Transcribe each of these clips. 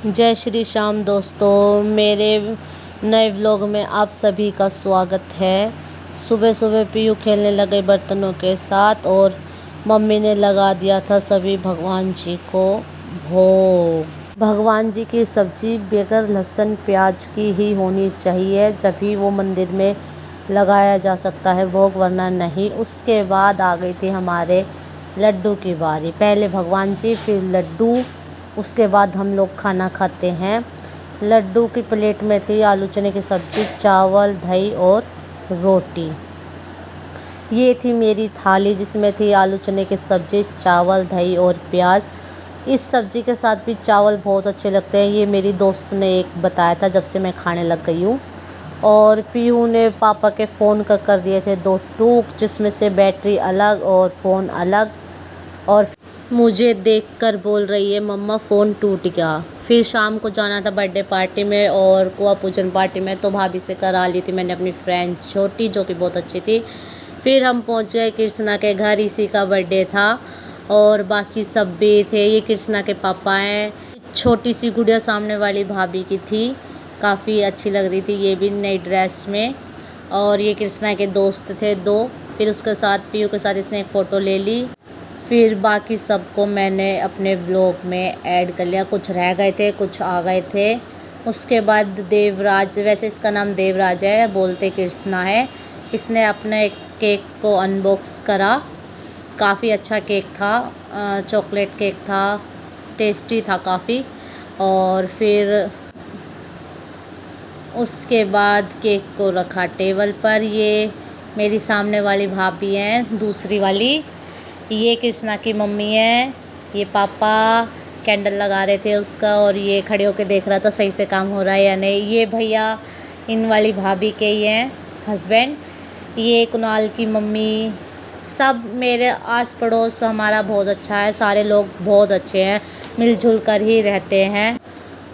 जय श्री श्याम दोस्तों, मेरे नए व्लॉग में आप सभी का स्वागत है। सुबह सुबह पीयू खेलने लगे बर्तनों के साथ और मम्मी ने लगा दिया था सभी भगवान जी को भोग। भगवान जी की सब्जी बगैर लहसुन प्याज की ही होनी चाहिए, जब ही वो मंदिर में लगाया जा सकता है भोग, वरना नहीं। उसके बाद आ गई थी हमारे लड्डू की बारी। पहले भगवान जी, फिर लड्डू, उसके बाद हम लोग खाना खाते हैं। लड्डू की प्लेट में थी आलू चने की सब्ज़ी, चावल, दही और रोटी। ये थी मेरी थाली जिसमें थी आलू चने की सब्ज़ी, चावल, दही और प्याज। इस सब्ज़ी के साथ भी चावल बहुत अच्छे लगते हैं। ये मेरी दोस्त ने एक बताया था जब से मैं खाने लग गई हूँ। और पीहू ने पापा के फ़ोन का कर दिए थे 2 टूक, जिसमें से बैटरी अलग और फ़ोन अलग। और मुझे देखकर बोल रही है मम्मा फ़ोन टूट गया। फिर शाम को जाना था बर्थडे पार्टी में और कुआ पूजन पार्टी में, तो भाभी से करा ली थी मैंने अपनी फ्रेंड छोटी, जो कि बहुत अच्छी थी। फिर हम पहुंच गए कृष्णा के घर, इसी का बर्थडे था और बाकी सब भी थे। ये कृष्णा के पापा हैं। छोटी सी गुड़िया सामने वाली भाभी की थी, काफ़ी अच्छी लग रही थी ये भी नई ड्रेस में। और ये कृष्णा के दोस्त थे 2। फिर उसके साथ पीयू के साथ इसने एक फ़ोटो ले ली। फिर बाकी सबको मैंने अपने ब्लॉग में ऐड कर लिया। कुछ रह गए थे, कुछ आ गए थे। उसके बाद देवराज, वैसे इसका नाम देवराज है, बोलते कृष्णा है, इसने अपने केक को अनबॉक्स करा। काफ़ी अच्छा केक था, चॉकलेट केक था, टेस्टी था काफ़ी। और फिर उसके बाद केक को रखा टेबल पर। ये मेरी सामने वाली भाभी हैं, दूसरी वाली। ये कृष्णा की मम्मी है। ये पापा कैंडल लगा रहे थे उसका, और ये खड़े होकर देख रहा था सही से काम हो रहा है या नहीं। ये भैया इन वाली भाभी के ही हैं हस्बैंड। ये कुणाल की मम्मी। सब मेरे आस पड़ोस हमारा बहुत अच्छा है, सारे लोग बहुत अच्छे हैं, मिलजुल कर ही रहते हैं।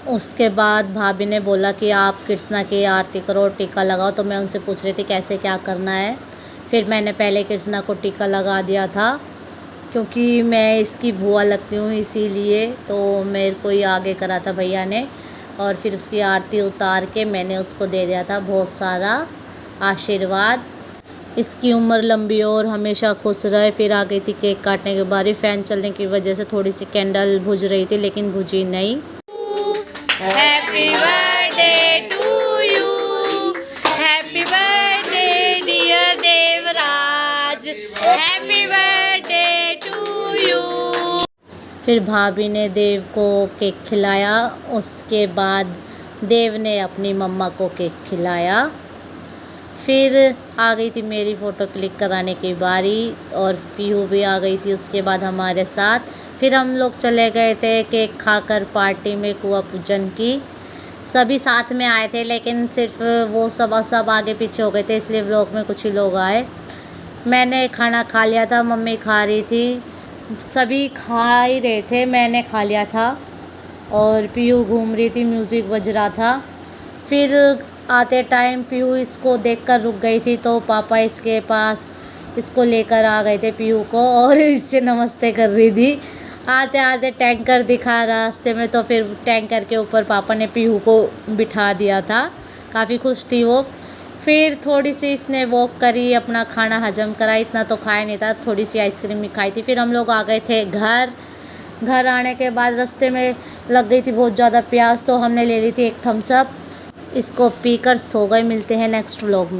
उसके बाद भाभी ने बोला कि आप कृष्णा की आरती करो, टीका लगाओ। तो मैं उनसे पूछ रही थी कैसे क्या करना है। फिर मैंने पहले कृष्णा को टीका लगा दिया था, क्योंकि मैं इसकी बुआ लगती हूँ, इसीलिए तो मेरे को ही आगे करा था भैया ने। और फिर उसकी आरती उतार के मैंने उसको दे दिया था बहुत सारा आशीर्वाद। इसकी उम्र लंबी और हमेशा खुश रहे। फिर आ गई थी केक काटने के बारी। फ़ैन चलने की वजह से थोड़ी सी कैंडल बुझ रही थी, लेकिन बुझी नहीं। Happy birthday to you, happy birthday dear Devraj, happy birthday to you. फिर भाभी ने देव को केक खिलाया। उसके बाद देव ने अपनी मम्मा को केक खिलाया। फिर आ गई थी मेरी फ़ोटो क्लिक कराने की बारी, और पीहू भी आ गई थी उसके बाद हमारे साथ। फिर हम लोग चले गए थे केक खाकर पार्टी में कुआ पूजन की। सभी साथ में आए थे, लेकिन सिर्फ वो सब आगे पीछे हो गए थे, इसलिए व्लॉग में कुछ ही लोग आए। मैंने खाना खा लिया था, मम्मी खा रही थी, सभी खा ही रहे थे, मैंने खा लिया था। और पीहू घूम रही थी, म्यूज़िक बज रहा था। फिर आते टाइम पीहू इसको देखकर रुक गई थी, तो पापा इसके पास इसको लेकर आ गए थे पीहू को, और इससे नमस्ते कर रही थी। आते आते टैंकर दिखा रास्ते में, तो फिर टैंकर के ऊपर पापा ने पीहू को बिठा दिया था। काफ़ी खुश थी वो। फिर थोड़ी सी इसने वॉक करी, अपना खाना हजम करा। इतना तो खाया नहीं था, थोड़ी सी आइसक्रीम भी खाई थी। फिर हम लोग आ गए थे घर। घर आने के बाद रास्ते में लग गई थी बहुत ज़्यादा प्यास, तो हमने ले ली थी एक थम्स अप। इसको पीकर सो गए। मिलते हैं नेक्स्ट व्लॉग में।